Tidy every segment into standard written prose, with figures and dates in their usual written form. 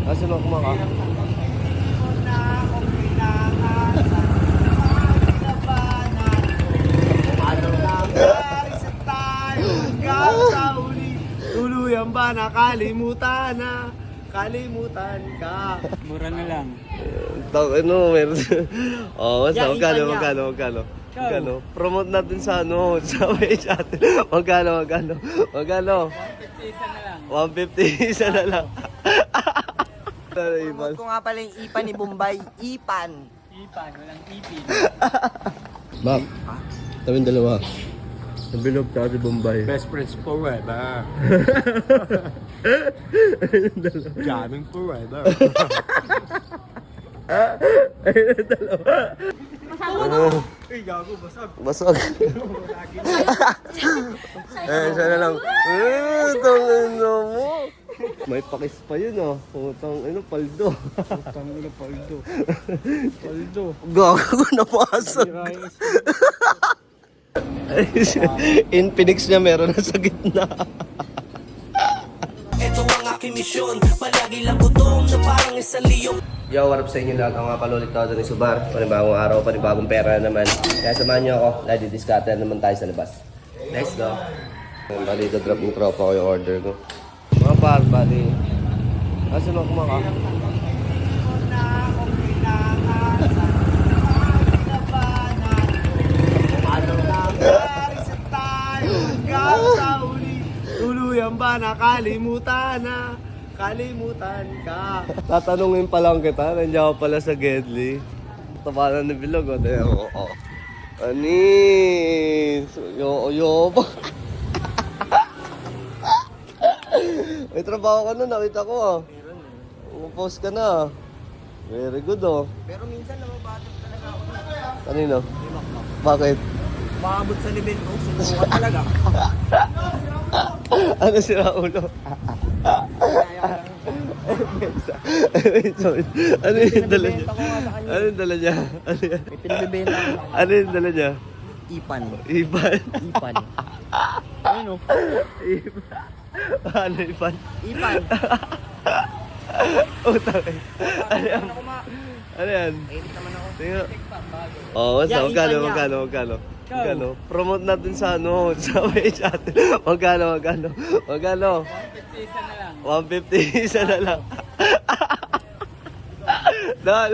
Asan ako maka? Tuluyan ba nakalimutan na? Kalimutan ka. Mura na lang. Ano, meron. Oh, Yeah, magkano, ipan magkano, magkano? Magkano? Promote natin sa ano, sa page natin. Magkano? 150 isa na lang. 150, isa na lang. Promote ko nga pala yung ipan ni Bombay. Ipan. Ipan, walang ipin. Bak, tawin dalawa. Nabilog ka si Bombay. Best friends forever. Jamming forever. Ay, gago, basag. Basag. Isa na lang. Tangina mo. May pakis pa yun ah. Putang paldo. Paldo. Gago, napasag. In Phoenix niya meron na sa gitna. Ito ang aking misyon, palagi lang gutom na parang isang liyong. Yo, what up sa inyo lahat? Ang mga palulit ko ni Subar. Panibagong araw, panibagong pera naman. Kaya samahan niyo ako. Nadi-discutter naman tayo sa labas. Let's go. Bali, drop ng tropa ko yung order ko. Mga par, bali. Asan ako maka? Tuluyan ba nakalimutan na? Kalimutan ka. Tatanungin pa lang kita, nandiyan ka pala sa Gedli. Tapanan ni Bilog, o. Oo. Anis! Yo ba? May trabaho ka na, nakita ko ah. Post ka na. Very good oh. Pero minsan namabatid talaga ako. Kanino? Bakit? Maabot sa level ko, subukan talaga. Ano si Raulo? Ano yung dala niya? Ano yung dala niya? Ano yan? May pinabibenta ako. Ano yung dala niya? Ipan. Ipan. Ipan. Ano? Ipan. Ano Ipan? Ipan. Utang eh. Ano yan? Ano yan? Edit naman ako. Tingnan. Oo, Yeah, magkano, Ipan magkano, magkano? Magkano? Promote natin sa ano, sa page natin. Magkano? 150 isa na lang. 150, isa na lang. Dahil.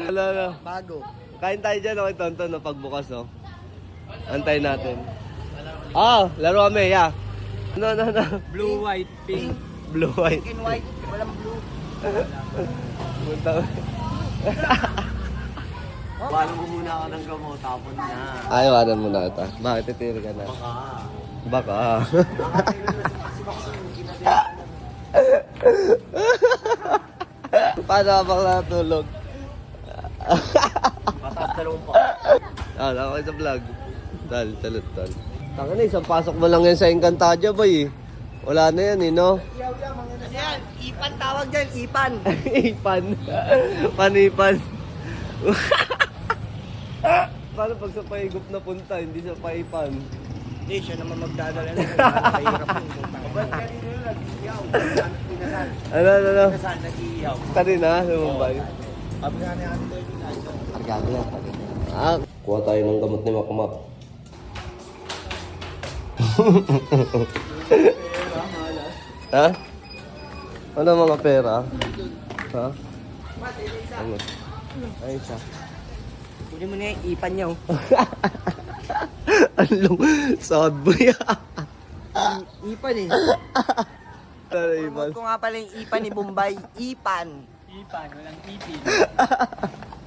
Wala na. Bago. Kain tayo dyan, okay, Tonton, no, pagbukas, no? Antayin natin. Laro kami, yeah. No. Blue, white, pink. Blue, white. Pink and white. Walang blue. Punta. Paano mo muna ako ng gamot, tapon na. Ayawanan mo na ito. Bakit titiri ka na? Baka. Paano ka bang natulog? Mataas talong pa. Ako sa vlog. Tal. Taka na, isang pasok mo lang yan sa Encantadia, boy. Wala na yan, no? Ano yan? Ipan tawag dyan, ipan. Ipan. Panipan. Paano pag sa paigop na punta, hindi sa paipan? Hindi, siya naman magdadala na. Mahirap yung putang. Ano? Saan nag-iiyaw? Kanina, sa Mumbai. Sabi nga ni Ate Toy, Kargado yan. Kuha tayo ng gamot ni Makmak. Ha? Ano mga pera? Ha? Ano? Ay, isa. Hindi mo na yung ipan niya. Anong sad boy? Ipan eh. Ano iban? Promote ko nga pala yung ipan ni Bombay. Ipan. Ipan, walang ipin.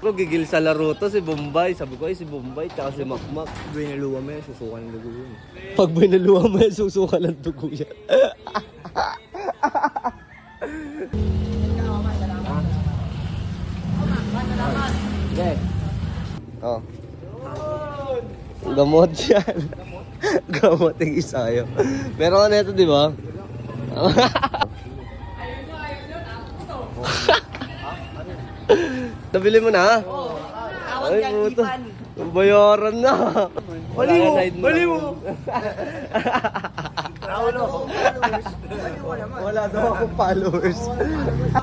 Bro, gigil sa laro to si Bombay. Sabi ko ay si Bombay tsaka si Makmak. Binaluwa mo yan, susukan ng dugo yun. Pag binaluwa mo yan, susuka ng dugo yan. Okay. Oh. Gamot yan. Gamot yung isayo. Meron ka na ito, di ba? Nabili mo na? Tawag Ay, yan, puto. ipan. Bayaran na. Bali mo, Wala na, bali mo. Wala daw akong followers.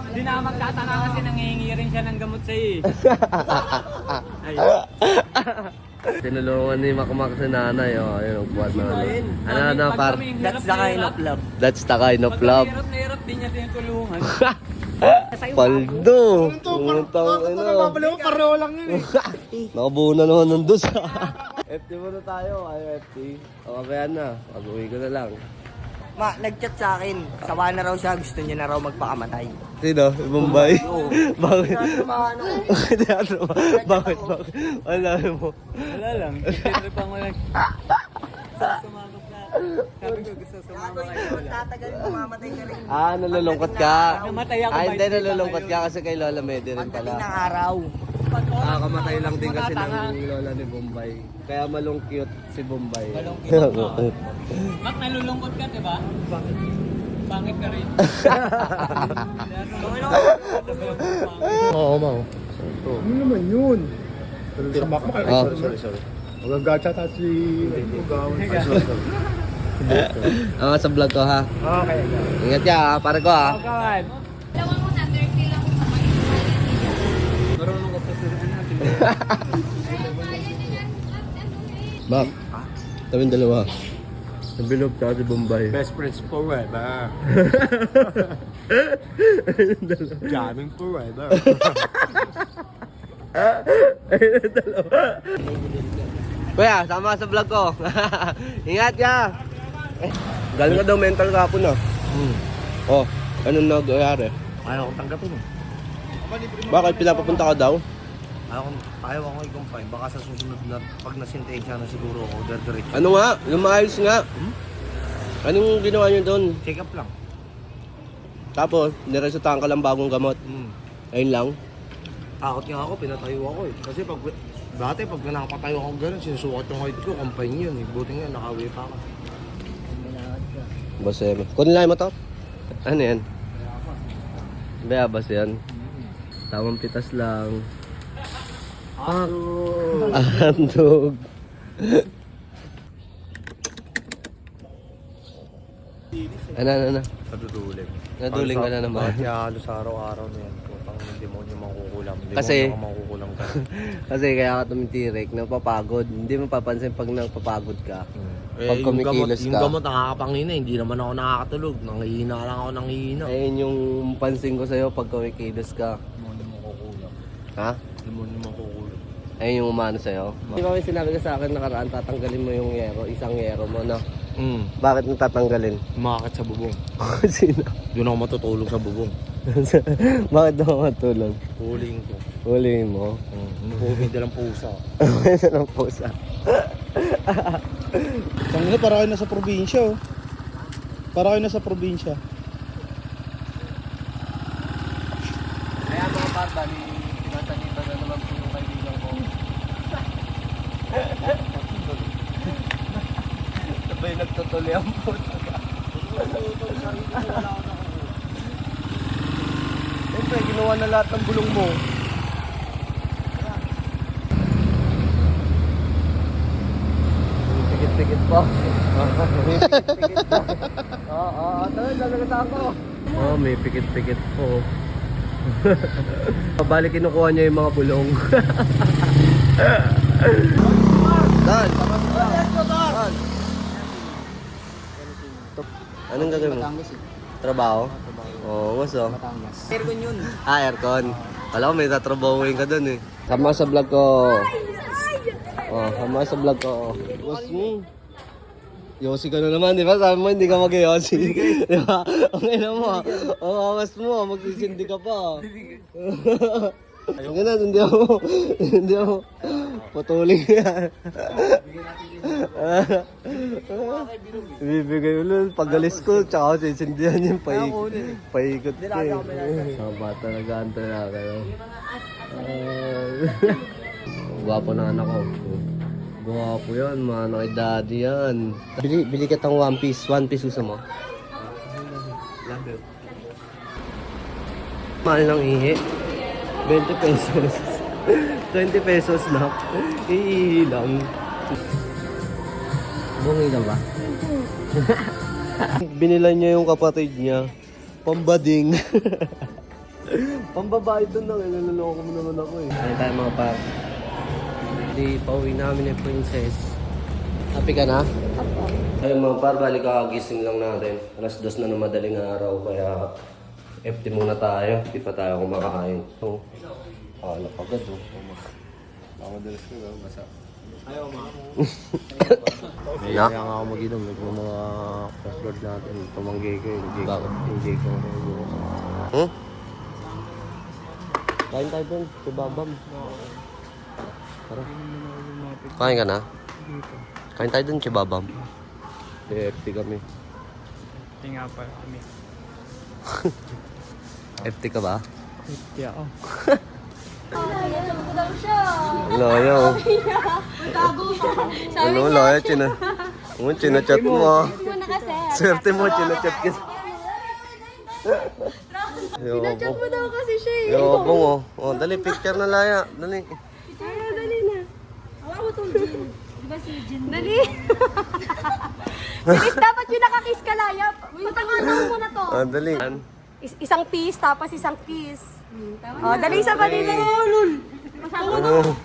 Hindi na magtataka kasi nangihingi rin siya ng gamot sa'yo eh. Tinulungan ni Makmak si nanay. Oh, ayun, buwan na. Ano, par? That's the kind of love. That's the kind of love. Hirap na hirap din niya tinutulungan. Paldo! Ano? Pareho lang yun eh. Nakabuo na naman ng dos. FT muna tayo. Ay, FT. O, kabayan na. Pag-uwi ko na lang. Ma, nag-chat sa akin. Sawa na raw siya. Gusto niya na raw magpakamatay. Sino? Bombay? Oo. Bakit? Ano? Teatro ba? Bakit? Wala mo. Wala lang. Titripan ko lang. Sumagot na. Sabi ko gusto sumama kay Lola. Tatagal mamamatay ka rin. Ah, nalulungkot ka. Namatay ako. Ah, hindi, nalulungkot ka kasi kay Lola Medi rin Pagdating ng pala. araw. Ah, kamatay lang din kasi ng Lola ni Bombay. Kaya malungkot si Bombay. Mak, nalulungkot ka, di ba? Pangit ka rin. Oo, Mau. Ano naman yun? Sa Makmak. Oh, sorry. Magagacha ta si... Ah, sa vlog ko ha. Okay. Ingat ka ha, pare ko ha. Kawan. Dalawa mo na, 30 lang sa mga Marunong ka pa sa natin. Bak, tawin dalawa. Sa bilog tsaka si Bombay. Best friends forever. Jamming forever. Kuya, sama sa vlog ko. Ingat ka. Galing ka daw mental kapon ah. Oh, anong nangyayari? Ayaw akong tanggapin eh. Bakit pinapapunta ka daw? Ayaw akong i-confine. Baka sa susunod na pag nasintensya na siguro ako, diretso. Ano nga? Lumayos nga. Anong ginawa niyo doon? Check up lang. Tapos, niresetahan ka lang bagong gamot. Ayun lang. Takot nga ako, pinatayo ako eh. Kasi dati pag nakapatayo ako gano'n, sinusukat yung height ko, kampanya yun eh. Buti nga, nakawi pa ako. Basta kunlay mo to? Ano yan? Bayabas yan. Tamang pitas lang. Andog. Ano? Naduduling. Naduling ka na naman. Kaya halos araw-araw na yan. Putang demonyo makukulam. Kasi- Demonyo makukulam ka. Kasi kaya ka tumitirik, napapagod. Hindi mo papansin pag napapagod ka. Pag yung kumikilos yung ka. gamot nakakapangina, hindi naman ako nakakatulog. Nangihina lang ako, nangihina. Ayun yung pansin ko sa'yo pag kumikilos ka. Demonyo makukulam. Ha? Demonyo makukulam. Ayun yung umano sa'yo. Di ba may sinabi ka sa akin nakaraan, tatanggalin mo yung yero, isang yero mo, no? Bakit mo tatanggalin? Umakit sa bubong. Sino? Doon ako matutulog sa bubong. Bakit daw matulog? Huling ko. Huliin mo. Huling dalang pusa. Ito ng pusa. Tangina, para kayo nasa probinsya, oh. Para kayo nasa probinsya. Kaya mga barbali, tinatanitan na naman po yung kaibigan ko. Sabay nagtutuloy ang puta ka. Siyempre, ginawa na lahat ng bulong mo. Pikit-pikit pa. Pikit-pikit pa. Oo, talaga ako. Oo, may pikit-pikit po. Pabalik kinukuha niya yung mga bulong. Dan! Dan! Anong gagawin mo? Trabaho? Oo, gusto. Aircon yun. Ah, aircon. Alam ko may tatrabahuin ka dun eh. Sama sa vlog ko. Oh, sama sa vlog ko. Boss mo. Yossi ka na naman, di ba? Sabi mo hindi ka mag-yossi. Di ba? Ang ina mo. Ang awas mo, magsisindi ka pa. Ang ina, hindi ako putuling yan. Bibigay ulit, pagalis ko, tsaka sisindihan yung paikot ko eh. Bata nag-aantay na kayo. Gwapo na anak ko. Gwapo yan, mano kay daddy yan. Bili kitang one piece gusto mo? Mahal ng ihi. 20 pesos. 20 pesos na. Iihi lang. Bungi ka ba? Binilan niya yung kapatid niya. Pambading. Pambabae doon lang. Naloloko mo naman ako eh. Ano tayo mga par? Hindi, pauwi namin yung princess. Happy ka na? Apo. Ayun mga par, balik kakagising lang natin. Alas 2 na ng madaling araw. Kaya FT muna tayo. Hindi pa tayo kumakain. So, napagad oh. Madalas ko ba? Basa. Ayaw ma. Kaya nga ako mag-inom. Yung mga crossroad natin. Tumanggi ko yun. Hindi ko bukas. Kain tayo dun. Si Babam. Tara. Kain ka na? Kain tayo dun si Babam. FT kami. Tinga pa kami. FT ka ba? FT ako. Nagko daw siya. Layo. Tago siya. Sabi Ano, niya, layo. Chinachat mo ah. muna kasi. Swerte mo, chinachat ka. Pinachat mo daw kasi siya eh. Yobong oh. Oh, dali, picture na laya. Dali. Dali na. Hawa mo tong Jin. Di ba si Jin? Dali. Bilis, dapat yung nakakiss ka layap. Patanganan mo na to. Ah, dali. Isang piece, tapos isang kiss. Oh, dali sa kanila. Lul. Ano?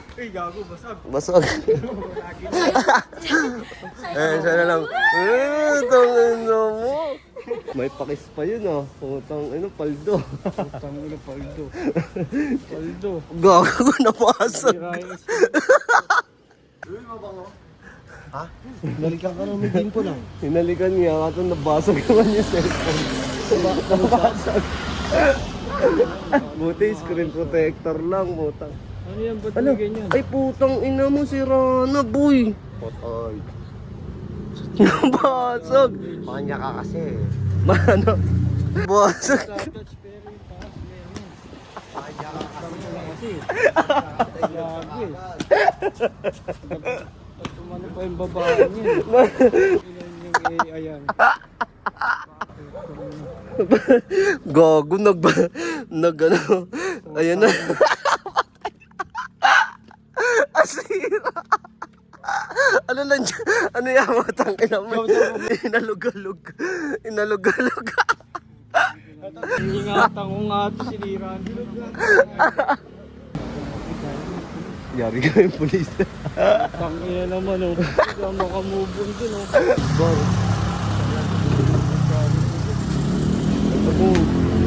Basag. Siya na lang. Tangina mo. May pakis pa yun ah. Putang paldo. Paldo. Gago ko napasag. Nalikan ka namin din po lang. Hinalikan niya. Kato nabasag naman yung cellphone. Nabasag. Buti screen protector lang. Putang. Ano yan? Ba't Ano? ganyan? Ay putang ina mo si Rana boy. Patay. Nabasag. Pakanya ka kasi. Mano? Basag. Tumano pa yung babae niya. Ilan yung ayan. Gago ano. Ayan na. Asira. Ano lang dyan? Ano yung matang ina mo? Inalog-alog. Ingatan ko nga ito siniran. Yari ka yung pulis. Tangina naman oh. Hindi ako makamove on dun oh.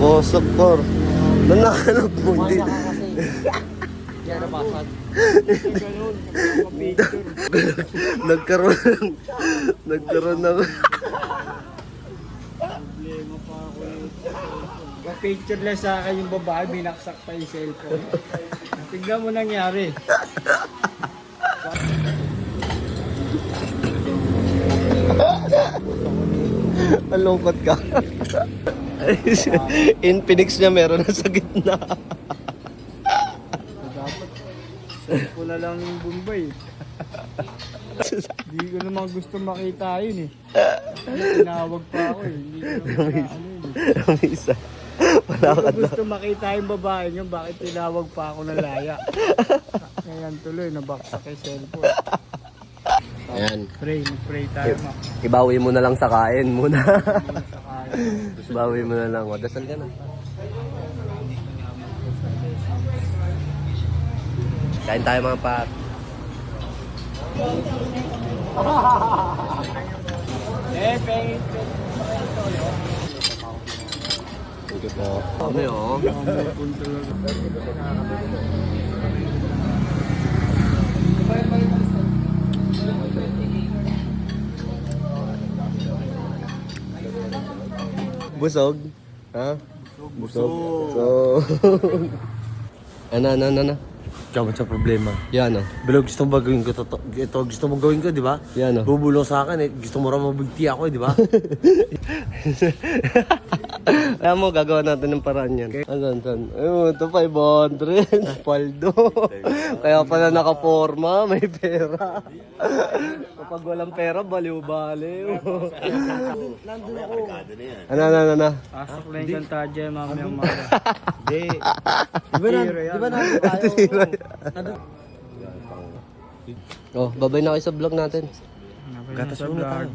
Bosok kor. Nanalog mo din. Yan nabasag. Ganun. Nagkaroon ng Problema pa ako eh. Picture lang sa akin yung babae, binaksak pa yung cellphone. Tignan mo nangyari. malungkot ka. Infinix niya meron na sa gitna. Dapat cellphone na lang yung Bombay. Hindi ko naman gusto makita yun eh. Tinawag pa ako eh. Hindi ko naman ano yun eh. Ang isa. Wala Hindi ka ko gusto makita yung babae niyo, bakit tinawag pa ako ng laya? Ngayon tuloy, nabaksak yung cellphone. Ayan. Pray tayo ma. Ibawi mo na lang sa kain muna. Sa kaya. Bawi mo na lang. O, dasal ka na. Kain tayo mga pat. Pengit. Ito po. Kami oh. Busog? Ha? Busog. Ano? Ikaw sa problema. Yan oh. Pero gusto mo ba gawin ko to? Ito gusto mo gawin ko, di ba? Yan oh. Bubulong sa akin eh. Gusto mo raw mabigti ako, di ba? Alam mo, gagawa natin ng paraan yan. Asan? Ayun, ito 500. Paldo. Kaya pala nakaporma, may pera. Kapag walang pera, baliw-baliw. Nandun ako. Ano? Pasok lang yung kantadya, mamaya umaga. Di ba tayo? Oh, babay na kayo sa vlog natin. Gatas muna tayo.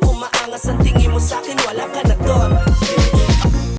Umaangas ang tingin mo sa'kin, wala